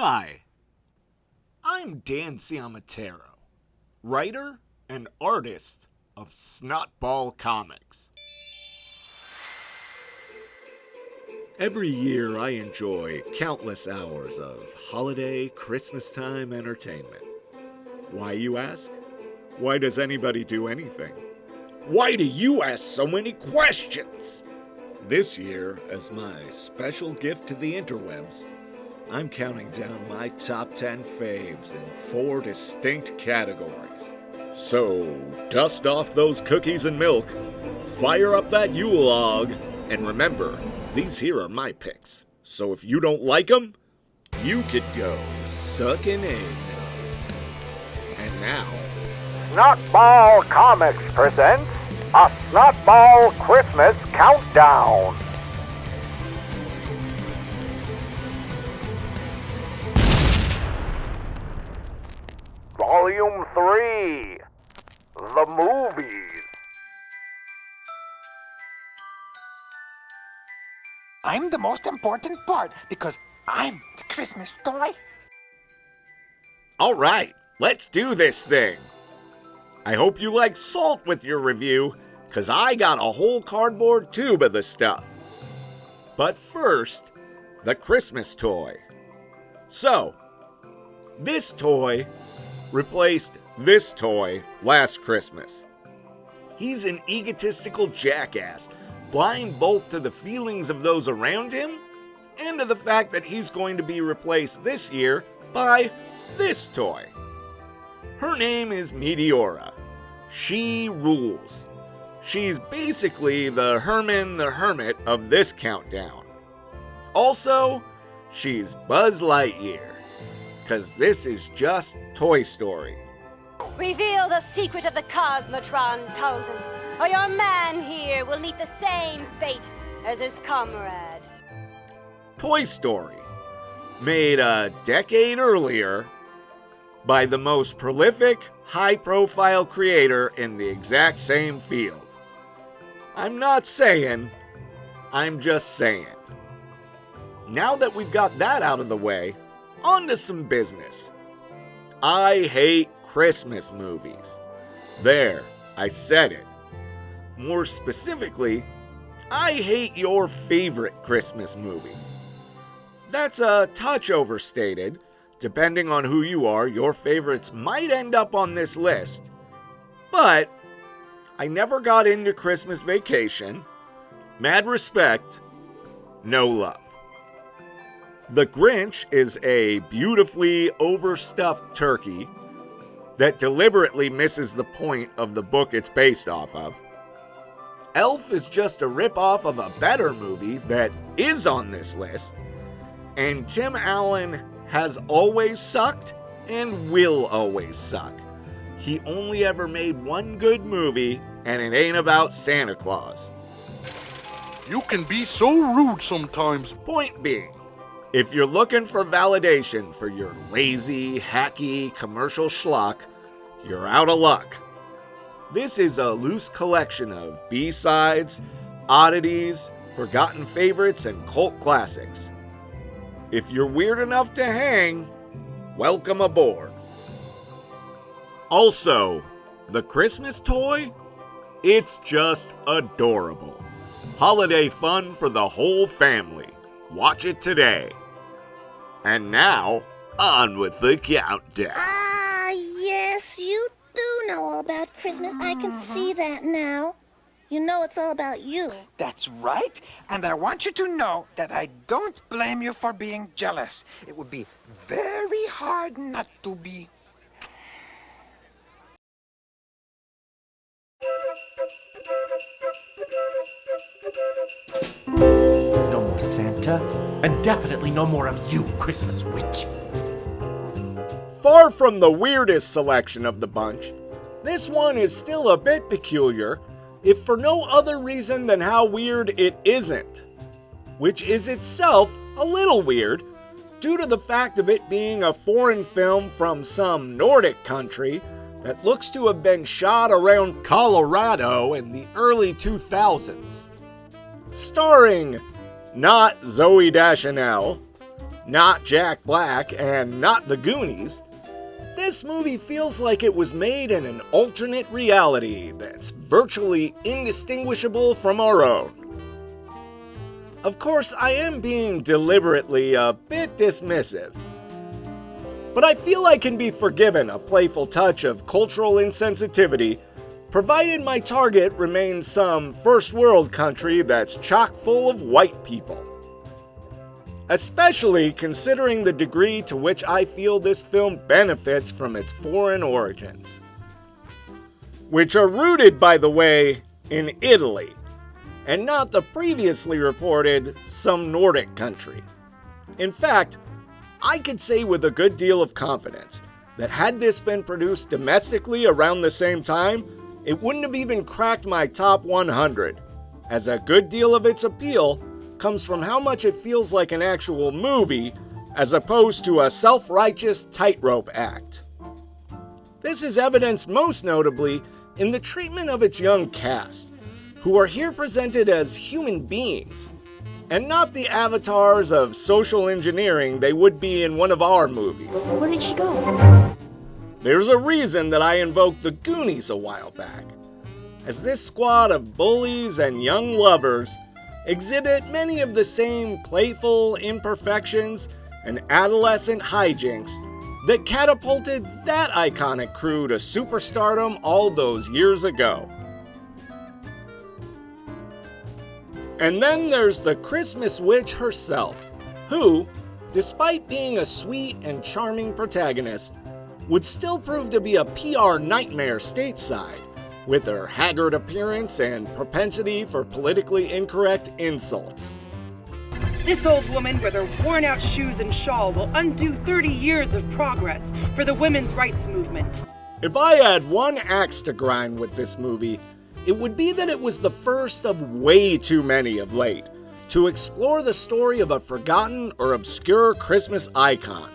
Hi, I'm Dan Ciamatero, writer and artist of Snot-Ball Comix. Every year I enjoy countless hours of holiday, Christmas time entertainment. Why, you ask? Why does anybody do anything? Why do you ask so many questions? This year, as my special gift to the interwebs, I'm counting down my top 10 faves in 4 distinct categories. So, dust off those cookies and milk, fire up that Yule log, and remember, these here are my picks. So if you don't like them, you could go suck an egg. And now, Snot-Ball Comix presents a Snot-Ball Christmas Countdown. Volume 3, The Movies. I'm the most important part because I'm the Christmas toy. all right, let's do this thing. I hope you like salt with your review, because I got a whole cardboard tube of the stuff. But first, the Christmas toy. So, this toy replaced this toy last Christmas. He's an egotistical jackass, blind both to the feelings of those around him and to the fact that he's going to be replaced this year by this toy. Her name is Meteora. She rules. She's basically the Herman the Hermit of this countdown. Also, she's Buzz Lightyear, because this is just Toy Story. Reveal the secret of the Cosmotron, Tolkien, or your man here will meet the same fate as his comrade. Toy Story, made a decade earlier by the most prolific, high-profile creator in the exact same field. I'm not saying, I'm just saying. Now that we've got that out of the way, on to some business. I hate Christmas movies. There, I said it. More specifically, I hate your favorite Christmas movie. That's a touch overstated. Depending on who you are, your favorites might end up on this list. But I never got into Christmas Vacation. Mad respect, no love. The Grinch is a beautifully overstuffed turkey that deliberately misses the point of the book it's based off of. Elf is just a ripoff of a better movie that is on this list. And Tim Allen has always sucked and will always suck. He only ever made one good movie, and it ain't about Santa Claus. You can be so rude sometimes. Point being, if you're looking for validation for your lazy, hacky, commercial schlock, you're out of luck. This is a loose collection of B-sides, oddities, forgotten favorites, and cult classics. If you're weird enough to hang, welcome aboard. Also, the Christmas toy? It's just adorable. Holiday fun for the whole family. Watch it today. And now, on with the countdown. Yes, you do know all about Christmas. I can see that now. You know it's all about you. That's right. And I want you to know that I don't blame you for being jealous. It would be very hard not to be. No more Santa, and definitely no more of you, Christmas witch. Far from the weirdest selection of the bunch, this one is still a bit peculiar, if for no other reason than how weird it isn't, which is itself a little weird due to the fact of it being a foreign film from some Nordic country that looks to have been shot around Colorado in the early 2000s. Starring not Zooey Deschanel, not Jack Black, and not The Goonies, this movie feels like it was made in an alternate reality that's virtually indistinguishable from our own. Of course, I am being deliberately a bit dismissive, but I feel I can be forgiven a playful touch of cultural insensitivity, provided my target remains some first world country that's chock full of white people. Especially considering the degree to which I feel this film benefits from its foreign origins. Which are rooted, by the way, in Italy, and not the previously reported some Nordic country. In fact, I could say with a good deal of confidence that had this been produced domestically around the same time, it wouldn't have even cracked my top 100, as a good deal of its appeal comes from how much it feels like an actual movie, as opposed to a self-righteous tightrope act. This is evidenced most notably in the treatment of its young cast, who are here presented as human beings, and not the avatars of social engineering they would be in one of our movies. Where did she go? There's a reason that I invoked The Goonies a while back, as this squad of bullies and young lovers exhibit many of the same playful imperfections and adolescent hijinks that catapulted that iconic crew to superstardom all those years ago. And then there's the Christmas witch herself, who, despite being a sweet and charming protagonist, would still prove to be a PR nightmare stateside, with her haggard appearance and propensity for politically incorrect insults. This old woman with her worn-out shoes and shawl will undo 30 years of progress for the women's rights movement. If I had one axe to grind with this movie, it would be that it was the first of way too many of late to explore the story of a forgotten or obscure Christmas icon.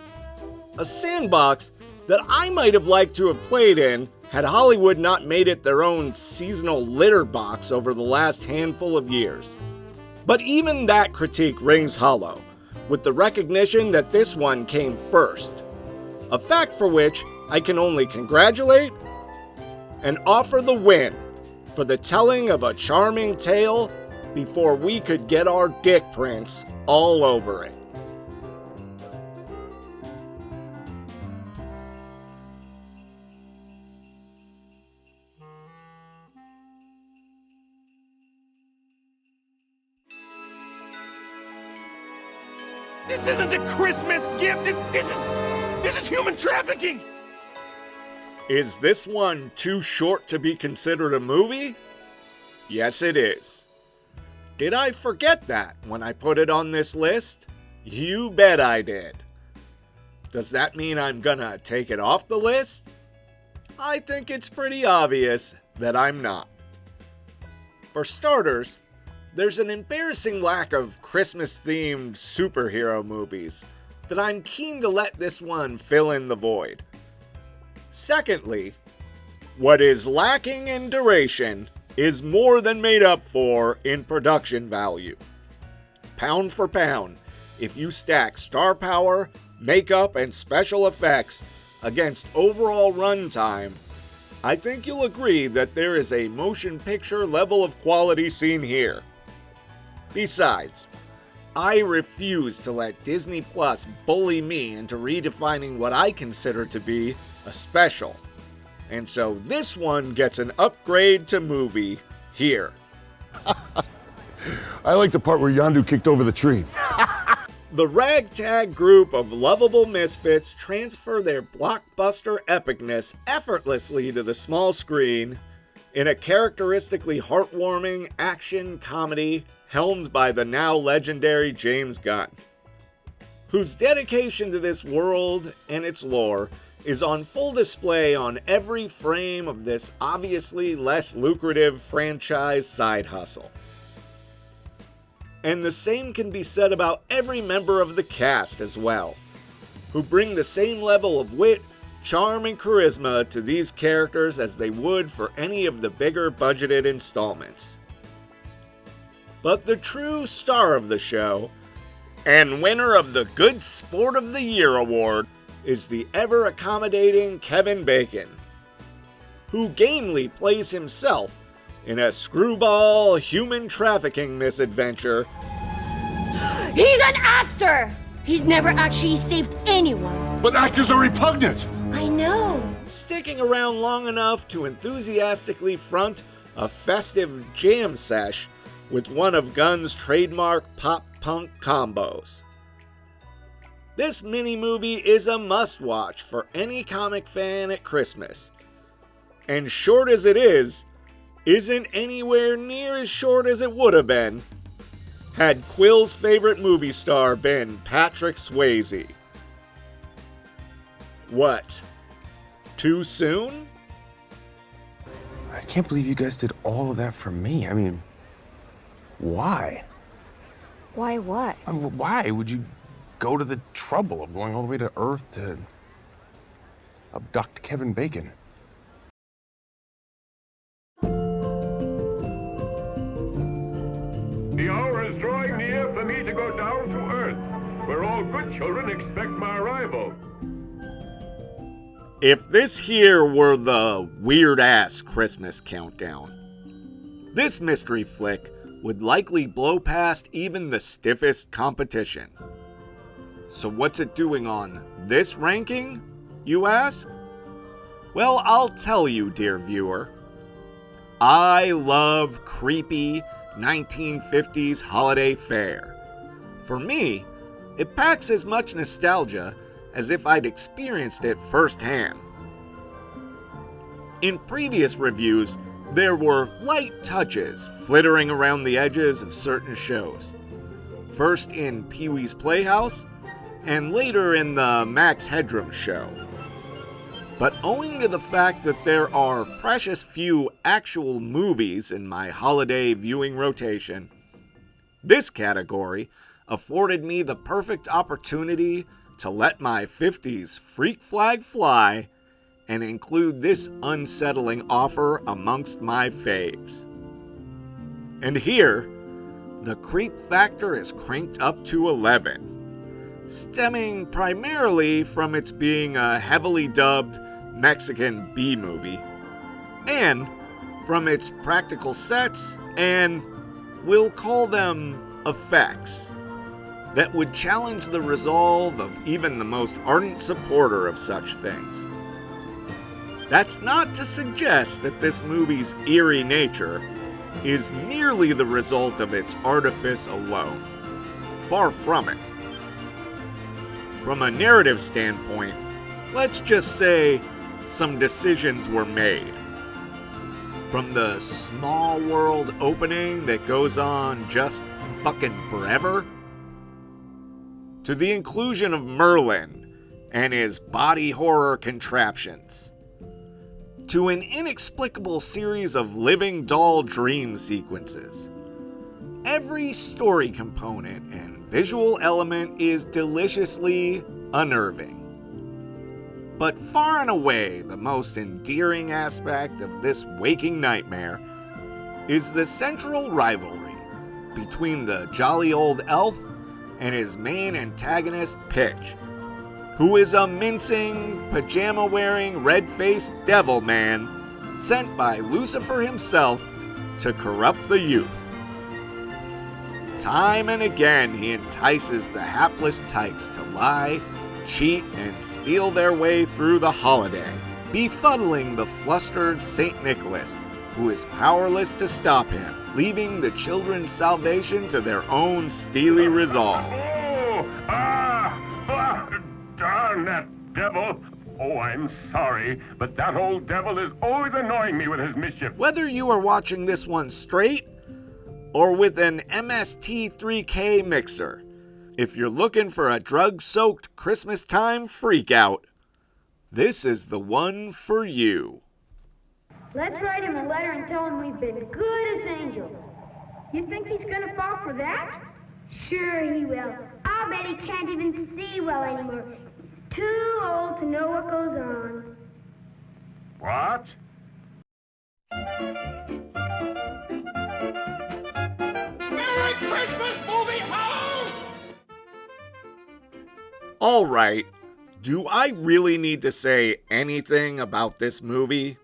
A sandbox that I might have liked to have played in had Hollywood not made it their own seasonal litter box over the last handful of years. But even that critique rings hollow, with the recognition that this one came first. A fact for which I can only congratulate and offer the win for the telling of a charming tale before we could get our dick prints all over it. This isn't a Christmas gift. This is human trafficking. Is this one too short to be considered a movie? Yes, it is. Did I forget that when I put it on this list? You bet I did. Does that mean I'm gonna take it off the list? I think it's pretty obvious that I'm not. For starters, there's an embarrassing lack of Christmas-themed superhero movies that I'm keen to let this one fill in the void. Secondly, what is lacking in duration is more than made up for in production value. Pound for pound, if you stack star power, makeup, and special effects against overall runtime, I think you'll agree that there is a motion picture level of quality seen here. Besides, I refuse to let Disney Plus bully me into redefining what I consider to be a special. And so this one gets an upgrade to movie here. I like the part where Yondu kicked over the tree. The ragtag group of lovable misfits transfer their blockbuster epicness effortlessly to the small screen in a characteristically heartwarming action comedy helmed by the now legendary James Gunn, whose dedication to this world and its lore is on full display on every frame of this obviously less lucrative franchise side hustle. And the same can be said about every member of the cast as well, who bring the same level of wit, charm, and charisma to these characters as they would for any of the bigger budgeted installments. But the true star of the show And winner of the Good Sport of the Year award is the ever-accommodating Kevin Bacon, who gamely plays himself in a screwball human trafficking misadventure. He's an actor! He's never actually saved anyone. But actors are repugnant! I know. Sticking around long enough to enthusiastically front a festive jam sesh with one of Gunn's trademark pop-punk combos. This mini-movie is a must-watch for any comic fan at Christmas. And short as it is, isn't anywhere near as short as it would have been had Quill's favorite movie star been Patrick Swayze. What? Too soon? I can't believe you guys did all of that for me. I mean, why? Why what? I mean, why would you go to the trouble of going all the way to Earth to abduct Kevin Bacon? The hour is drawing near for me to go down to Earth, where all good children expect my arrival. If this here were the weird-ass Christmas countdown, this mystery flick would likely blow past even the stiffest competition. So what's it doing on this ranking, you ask? Well, I'll tell you, dear viewer. I love creepy 1950s holiday fare. For me, it packs as much nostalgia as if I'd experienced it firsthand. In previous reviews, there were light touches flittering around the edges of certain shows. First in Pee-wee's Playhouse, and later in the Max Headroom show. But owing to the fact that there are precious few actual movies in my holiday viewing rotation, this category afforded me the perfect opportunity to let my 50s freak flag fly and include this unsettling offer amongst my faves. And here, the creep factor is cranked up to 11, stemming primarily from its being a heavily dubbed Mexican B-movie, and from its practical sets and, we'll call them, effects, that would challenge the resolve of even the most ardent supporter of such things. That's not to suggest that this movie's eerie nature is merely the result of its artifice alone. Far from it. From a narrative standpoint, let's just say some decisions were made. From the small world opening that goes on just fucking forever, to the inclusion of Merlin and his body horror contraptions, to an inexplicable series of living doll dream sequences. Every story component and visual element is deliciously unnerving. But far and away, the most endearing aspect of this waking nightmare is the central rivalry between the jolly old elf and his main antagonist, Pitch, who is a mincing, pajama-wearing, red-faced devil man sent by Lucifer himself to corrupt the youth. Time and again, he entices the hapless tykes to lie, cheat, and steal their way through the holiday, befuddling the flustered St. Nicholas, who is powerless to stop him, leaving the children's salvation to their own steely resolve. Darn that devil! Oh, I'm sorry, but that old devil is always annoying me with his mischief. Whether you are watching this one straight or with an MST3K mixer, if you're looking for a drug-soaked Christmas time freakout, this is the one for you. Let's write him a letter and tell him we've been good as angels. You think he's gonna fall for that? Sure he will. I'll bet he can't even see well anymore. He's too old to know what goes on. What? Merry Christmas, movie house! Alright, do I really need to say anything about this movie?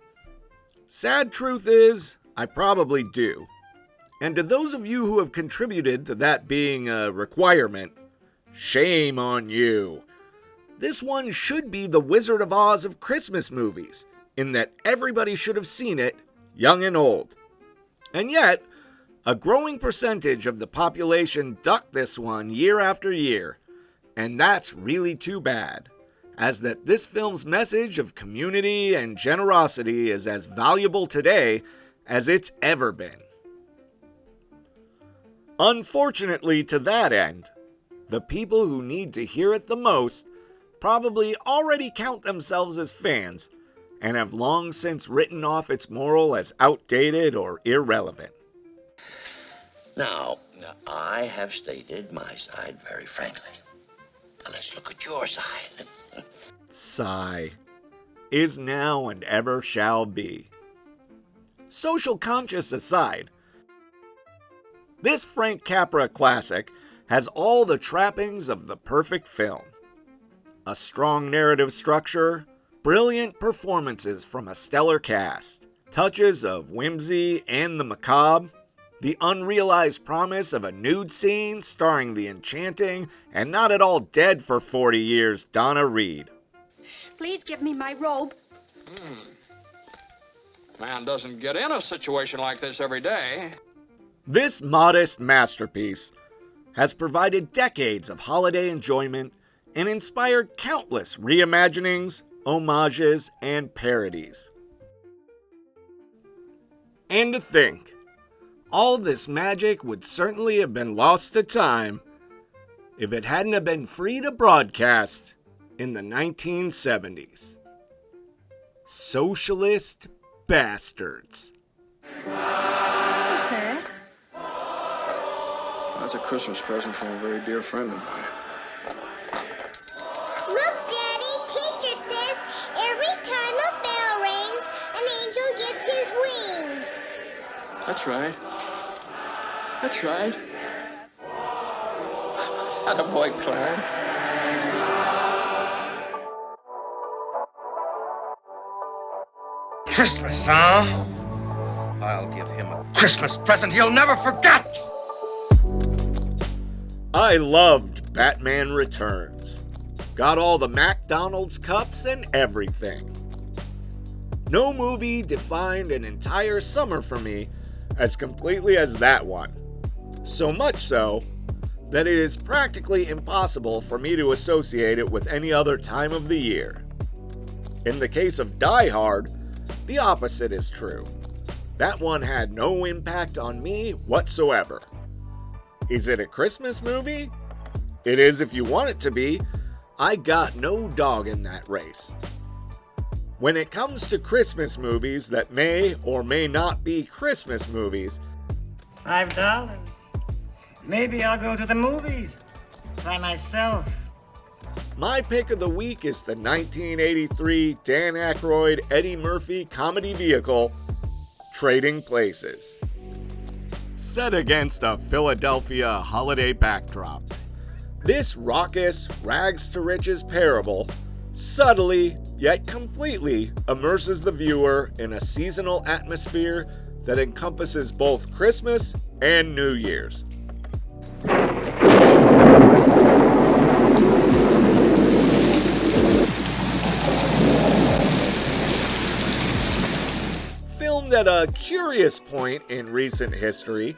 Sad truth is, I probably do. And to those of you who have contributed to that being a requirement, shame on you. This one should be the Wizard of Oz of Christmas movies, in that everybody should have seen it, young and old. And yet, a growing percentage of the population duck this one year after year, and that's really too bad, as that this film's message of community and generosity is as valuable today as it's ever been. Unfortunately, to that end, the people who need to hear it the most probably already count themselves as fans and have long since written off its moral as outdated or irrelevant. Now, I have stated my side very frankly. Now let's look at your side. Sigh. Is now and ever shall be. Social conscience aside, this Frank Capra classic has all the trappings of the perfect film. A strong narrative structure, brilliant performances from a stellar cast, touches of whimsy and the macabre, the unrealized promise of a nude scene starring the enchanting and not at all dead for 40 years Donna Reed. Please give me my robe. Man doesn't get in a situation like this every day. This modest masterpiece has provided decades of holiday enjoyment and inspired countless reimaginings, homages, and parodies. And to think, all this magic would certainly have been lost to time if it hadn't have been free to broadcast in the 1970s. Socialist bastards. What's that? That's a Christmas present from a very dear friend of mine. Look, Daddy, teacher says every time a bell rings, an angel gets his wings. That's right. That's right. Attaboy, Clarence. Christmas, huh? I'll give him a Christmas present he'll never forget! I loved Batman Returns. Got all the McDonald's cups and everything. No movie defined an entire summer for me as completely as that one. So much so that it is practically impossible for me to associate it with any other time of the year. In the case of Die Hard, the opposite is true. That one had no impact on me whatsoever. Is it a Christmas movie? It is if you want it to be. I got no dog in that race. When it comes to Christmas movies that may or may not be Christmas movies, $5. Maybe I'll go to the movies by myself. my pick of the week is the 1983 Dan Aykroyd, Eddie Murphy comedy vehicle, Trading Places. Set against a Philadelphia holiday backdrop, this raucous, rags-to-riches parable subtly, yet completely, immerses the viewer in a seasonal atmosphere that encompasses both Christmas and New Year's. Filmed at a curious point in recent history,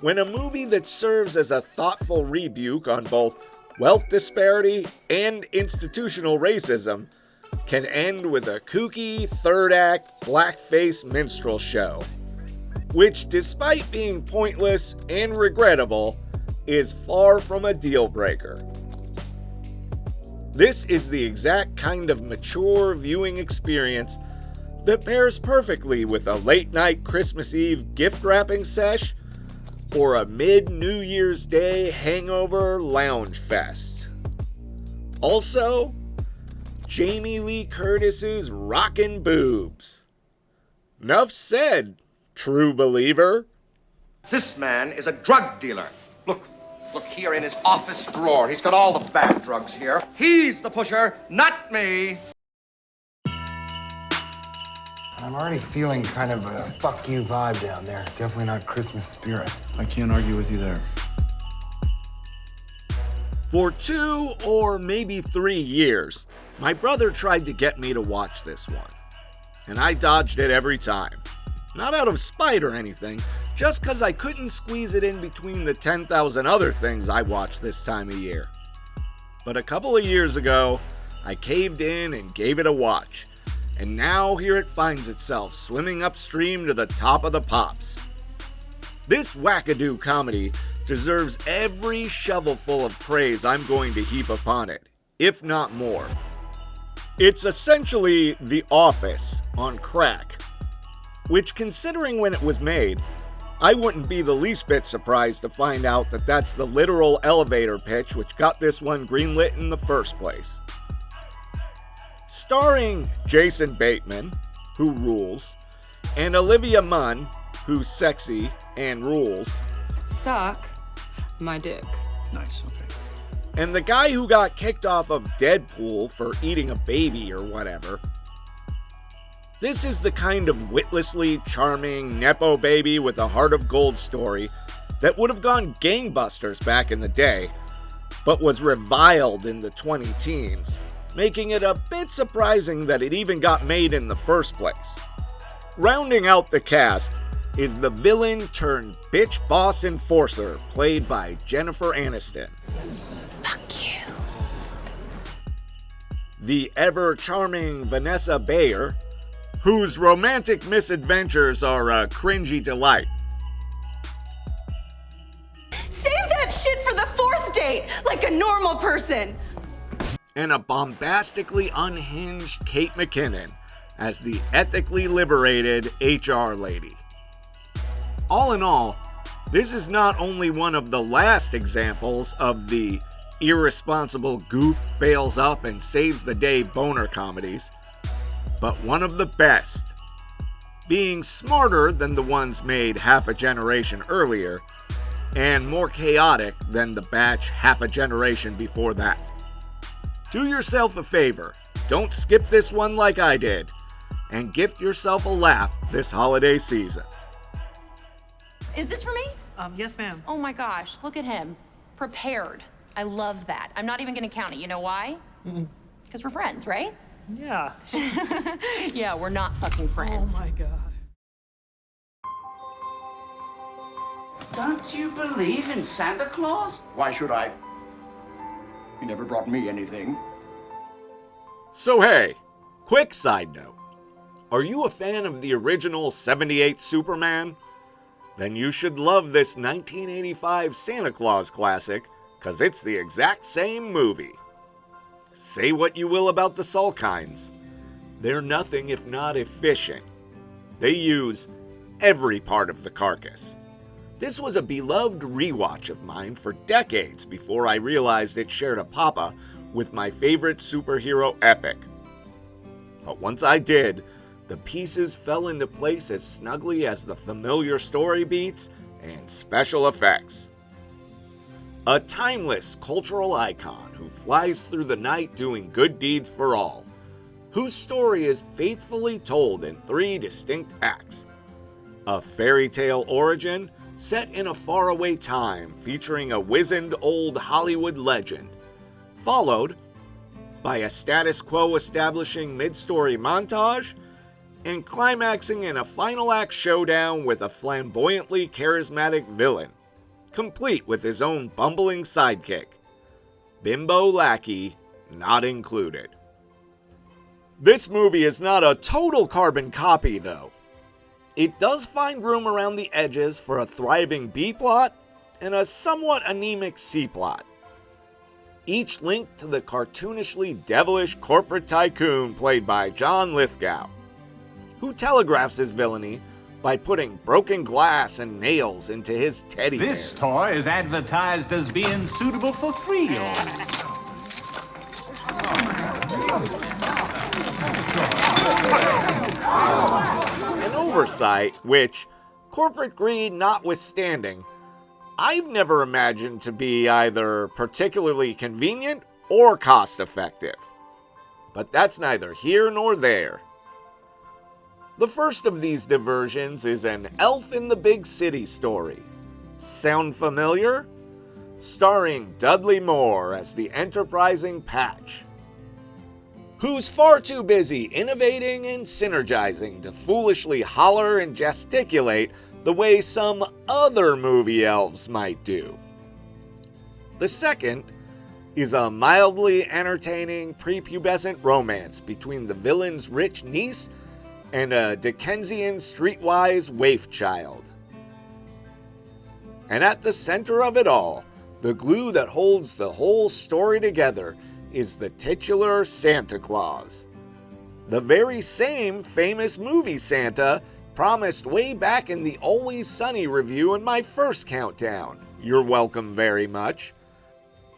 when a movie that serves as a thoughtful rebuke on both wealth disparity and institutional racism can end with a kooky third-act blackface minstrel show, which, despite being pointless and regrettable, is far from a deal-breaker. This is the exact kind of mature viewing experience that pairs perfectly with a late-night Christmas Eve gift-wrapping sesh or a mid-New Year's Day hangover lounge fest. Also, Jamie Lee Curtis's rockin' boobs. Nuff said, true believer. This man is a drug dealer. Look, Look here in his office drawer. He's got all the bad drugs here. He's the pusher, not me. I'm already feeling kind of a fuck you vibe down there. Definitely not Christmas spirit. I can't argue with you there. For 2 or maybe 3 years, my brother tried to get me to watch this one, and I dodged it every time. Not out of spite or anything, just because I couldn't squeeze it in between the 10,000 other things I watch this time of year. But a couple of years ago, I caved in and gave it a watch, and now here it finds itself swimming upstream to the top of the pops. This wackadoo comedy deserves every shovelful of praise I'm going to heap upon it, if not more. It's essentially The Office on crack, which, considering when it was made, I wouldn't be the least bit surprised to find out that that's the literal elevator pitch which got this one greenlit in the first place. Starring Jason Bateman, who rules, and Olivia Munn, who's sexy and rules. Suck my dick. Nice, okay. And the guy who got kicked off of Deadpool for eating a baby or whatever. This is the kind of witlessly charming Nepo baby with a heart of gold story that would have gone gangbusters back in the day, but was reviled in the 20-teens, making it a bit surprising that it even got made in the first place. Rounding out the cast is the villain turned bitch boss enforcer played by Jennifer Aniston. Fuck you. The ever-charming Vanessa Bayer, whose romantic misadventures are a cringy delight. Save that shit for the 4th date, like a normal person. And a bombastically unhinged Kate McKinnon as the ethically liberated HR lady. All in all, this is not only one of the last examples of the irresponsible goof fails up and saves the day boner comedies, but one of the best, being smarter than the ones made half a generation earlier, and more chaotic than the batch half a generation before that. Do yourself a favor, don't skip this one like I did, and gift yourself a laugh this holiday season. Is this for me? Yes, ma'am. Oh my gosh, look at him. Prepared. I love that. I'm not even gonna count it. You know why? Because we're friends, right? Yeah. Yeah, we're not fucking friends. Oh my god. Don't you believe in Santa Claus? Why should I? He never brought me anything. So hey, quick side note. Are you a fan of the original 78 Superman? Then you should love this 1985 Santa Claus classic, cause it's the exact same movie. Say what you will about the Salkinds. They're nothing if not efficient. They use every part of the carcass. This was a beloved rewatch of mine for decades before I realized it shared a papa with my favorite superhero epic. But once I did, the pieces fell into place as snugly as the familiar story beats and special effects. A timeless cultural icon who flies through the night doing good deeds for all, whose story is faithfully told in 3 distinct acts. A fairy tale origin set in a faraway time featuring a wizened old Hollywood legend, followed by a status quo establishing mid-story montage, and climaxing in a final act showdown with a flamboyantly charismatic villain, complete with his own bumbling sidekick, bimbo lackey not included. This movie is not a total carbon copy though. It does find room around the edges for a thriving B-plot and a somewhat anemic C-plot, each linked to the cartoonishly devilish corporate tycoon played by John Lithgow, who telegraphs his villainy by putting broken glass and nails into his teddy bears. This toy is advertised as being suitable for 3-year-olds. An oversight which, corporate greed notwithstanding, I've never imagined to be either particularly convenient or cost-effective. But that's neither here nor there. The first of these diversions is an Elf in the Big City story. Sound familiar? Starring Dudley Moore as the enterprising Patch, who's far too busy innovating and synergizing to foolishly holler and gesticulate the way some other movie elves might do. The second is a mildly entertaining prepubescent romance between the villain's rich niece and a Dickensian streetwise waif child. And at the center of it all, the glue that holds the whole story together is the titular Santa Claus. The very same famous movie Santa promised way back in the Always Sunny review in my first countdown. You're welcome very much.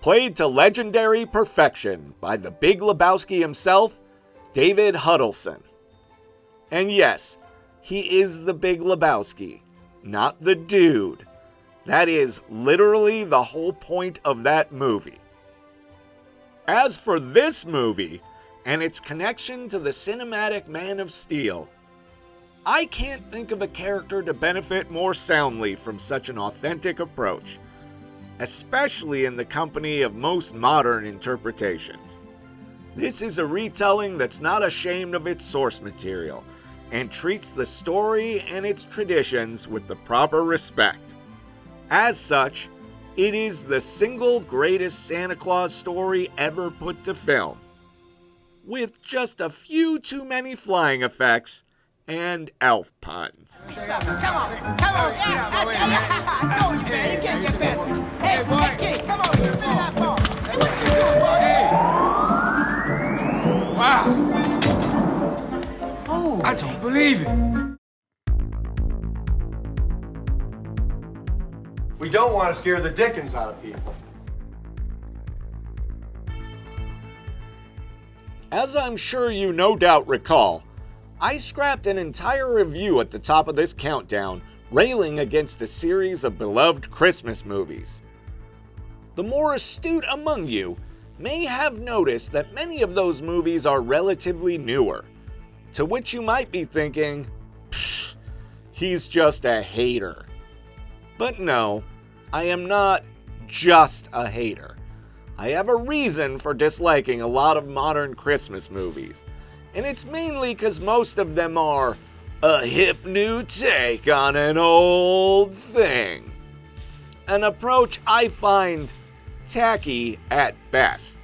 Played to legendary perfection by the Big Lebowski himself, David Huddleston. And yes, he is the Big Lebowski, not the dude. That is literally the whole point of that movie. As for this movie and its connection to the cinematic Man of Steel, I can't think of a character to benefit more soundly from such an authentic approach, especially in the company of most modern interpretations. This is a retelling that's not ashamed of its source material and treats the story and its traditions with the proper respect. As such, it is the single greatest Santa Claus story ever put to film, with just a few too many flying effects and elf puns. Come on, I told you, man, you can't get past me. Hey, kid, come on, give me that ball. Hey, what you doing, boy? Hey. Wow. Oh, I don't believe it. We don't want to scare the dickens out of people. As I'm sure you no doubt recall, I scrapped an entire review at the top of this countdown railing against a series of beloved Christmas movies. The more astute among you may have noticed that many of those movies are relatively newer, to which you might be thinking, pfft, he's just a hater. But no, I am not just a hater. I have a reason for disliking a lot of modern Christmas movies, and it's mainly because most of them are a hip new take on an old thing. An approach I find tacky at best.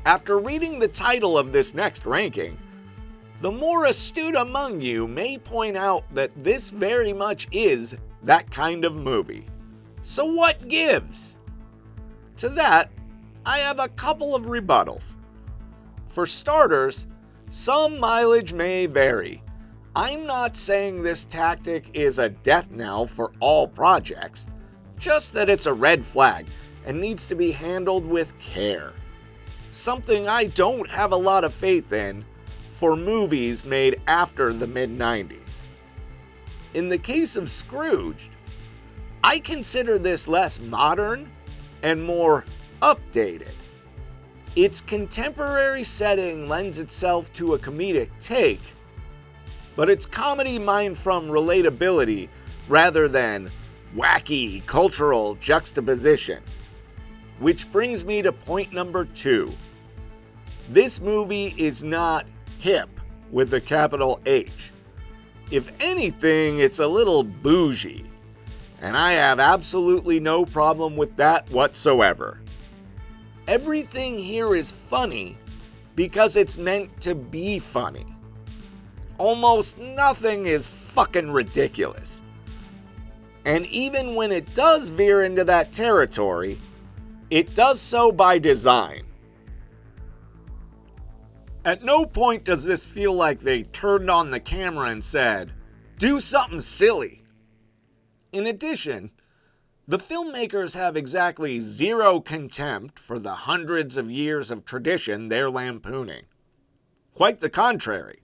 After reading the title of this next ranking, the more astute among you may point out that this very much is that kind of movie. So what gives? To that, I have a couple of rebuttals. For starters, some mileage may vary. I'm not saying this tactic is a death knell for all projects, just that it's a red flag and needs to be handled with care. Something I don't have a lot of faith in for movies made after the mid-90s. In the case of Scrooged, I consider this less modern and more updated. Its contemporary setting lends itself to a comedic take, but its comedy mined from relatability rather than wacky cultural juxtaposition. Which brings me to point number 2. This movie is not hip with a capital H. If anything, it's a little bougie, and I have absolutely no problem with that whatsoever. Everything here is funny because it's meant to be funny. Almost nothing is fucking ridiculous. And even when it does veer into that territory, it does so by design. At no point does this feel like they turned on the camera and said, "Do something silly." In addition, the filmmakers have exactly zero contempt for the hundreds of years of tradition they're lampooning. Quite the contrary.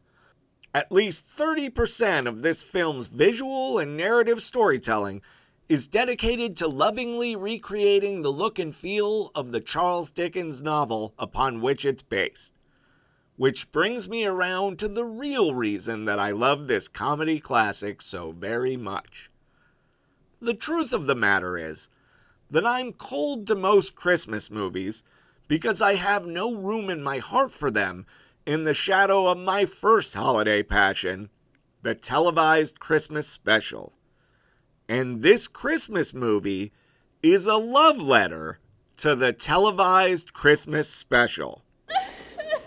At least 30% of this film's visual and narrative storytelling is dedicated to lovingly recreating the look and feel of the Charles Dickens novel upon which it's based. Which brings me around to the real reason that I love this comedy classic so very much. The truth of the matter is that I'm cold to most Christmas movies because I have no room in my heart for them in the shadow of my first holiday passion, the televised Christmas special. And this Christmas movie is a love letter to the televised Christmas special.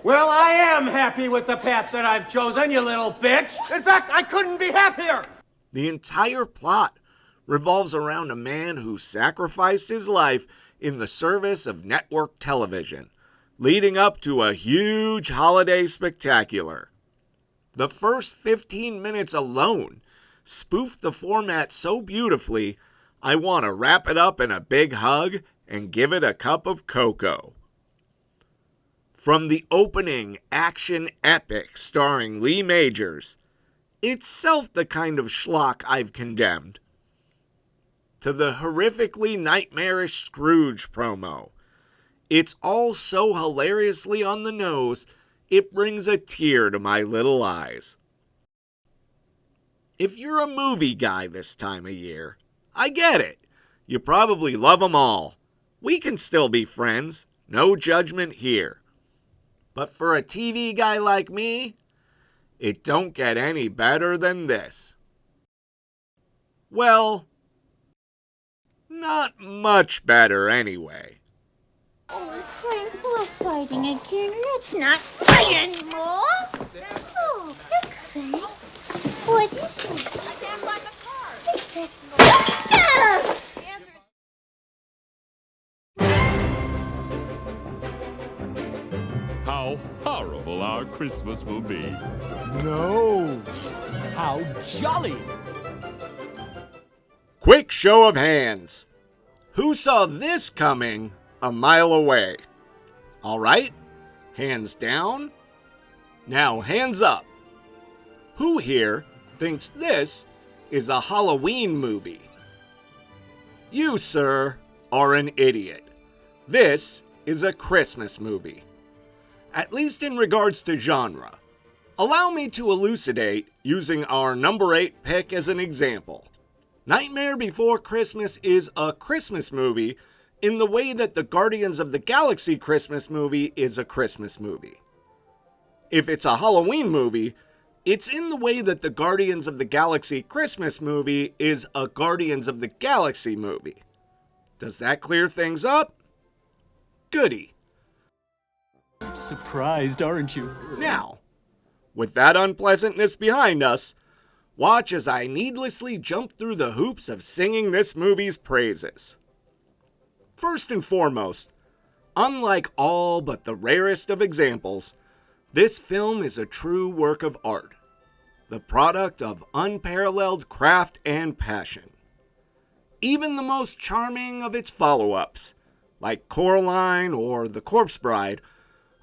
Well, I am happy with the path that I've chosen, you little bitch. In fact, I couldn't be happier. The entire plot revolves around a man who sacrificed his life in the service of network television, leading up to a huge holiday spectacular. The first 15 minutes alone spoofed the format so beautifully, I want to wrap it up in a big hug and give it a cup of cocoa. From the opening action epic starring Lee Majors, itself the kind of schlock I've condemned, to the horrifically nightmarish Scrooge promo, it's all so hilariously on the nose, it brings a tear to my little eyes. If you're a movie guy this time of year, I get it. You probably love them all. We can still be friends. No judgment here. But for a TV guy like me, it don't get any better than this. Well, not much better anyway. Oh, Frank, we're fighting again. Let's not fight anymore. Oh, look, Frank. What is it? I can't find the card. It's a... How horrible our Christmas will be. No. How jolly. Quick show of hands. Who saw this coming a mile away? All right, hands down. Now hands up. Who here thinks this is a Halloween movie? You, sir, are an idiot. This is a Christmas movie. At least in regards to genre. Allow me to elucidate using our number 8 pick as an example. Nightmare Before Christmas is a Christmas movie in the way that the Guardians of the Galaxy Christmas movie is a Christmas movie. If it's a Halloween movie, it's in the way that the Guardians of the Galaxy Christmas movie is a Guardians of the Galaxy movie. Does that clear things up? Goody. Surprised, aren't you? Now, with that unpleasantness behind us, watch as I needlessly jump through the hoops of singing this movie's praises. First and foremost, unlike all but the rarest of examples, this film is a true work of art, the product of unparalleled craft and passion. Even the most charming of its follow-ups, like Coraline or The Corpse Bride,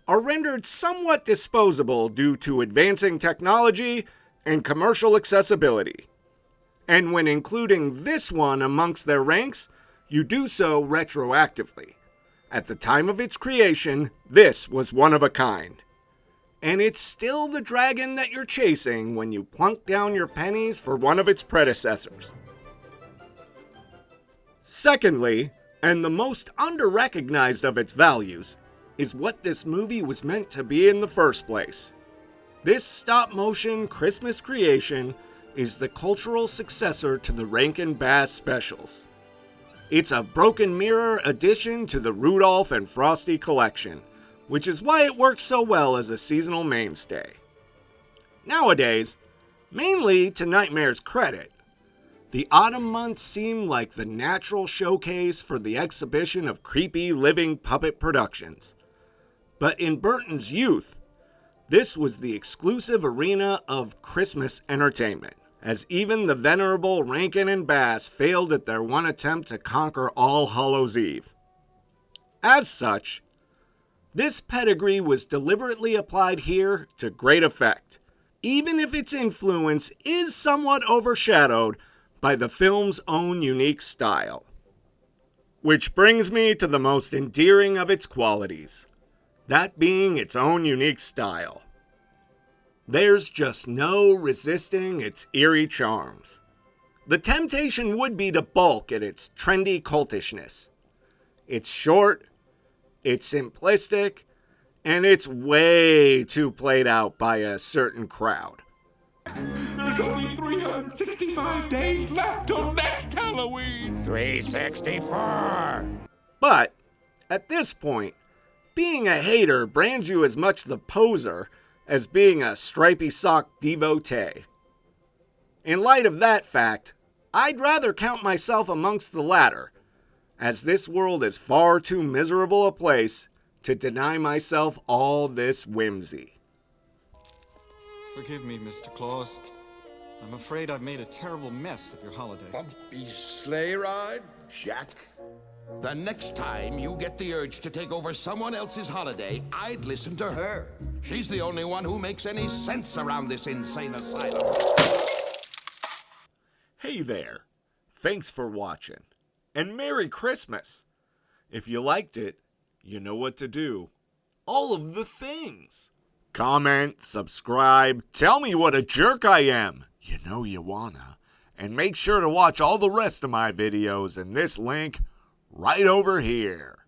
are rendered somewhat disposable due to advancing technology and commercial accessibility. And when including this one amongst their ranks, you do so retroactively. At the time of its creation, this was one of a kind. And it's still the dragon that you're chasing when you plunk down your pennies for one of its predecessors. Secondly, and the most under-recognized of its values, is what this movie was meant to be in the first place. This stop-motion Christmas creation is the cultural successor to the Rankin Bass specials. It's a broken mirror addition to the Rudolph and Frosty collection, which is why it works so well as a seasonal mainstay. Nowadays, mainly to Nightmare's credit, the autumn months seem like the natural showcase for the exhibition of creepy living puppet productions. But in Burton's youth, this was the exclusive arena of Christmas entertainment, as even the venerable Rankin and Bass failed at their one attempt to conquer All Hallows' Eve. As such, this pedigree was deliberately applied here to great effect, even if its influence is somewhat overshadowed by the film's own unique style. Which brings me to the most endearing of its qualities, that being its own unique style. There's just no resisting its eerie charms. The temptation would be to balk at its trendy cultishness. It's short, it's simplistic, and it's way too played out by a certain crowd. There's only 365 days left till next Halloween. 364. But, at this point, being a hater brands you as much the poser as being a stripy sock devotee. In light of that fact, I'd rather count myself amongst the latter, as this world is far too miserable a place to deny myself all this whimsy. Forgive me, Mr. Claus. I'm afraid I've made a terrible mess of your holiday. Bumpy sleigh ride, Jack? The next time you get the urge to take over someone else's holiday, I'd listen to her. She's the only one who makes any sense around this insane asylum. Hey there. Thanks for watching. And Merry Christmas. If you liked it, you know what to do. All of the things. Comment, subscribe, tell me what a jerk I am. You know you wanna. And make sure to watch all the rest of my videos in this link right over here.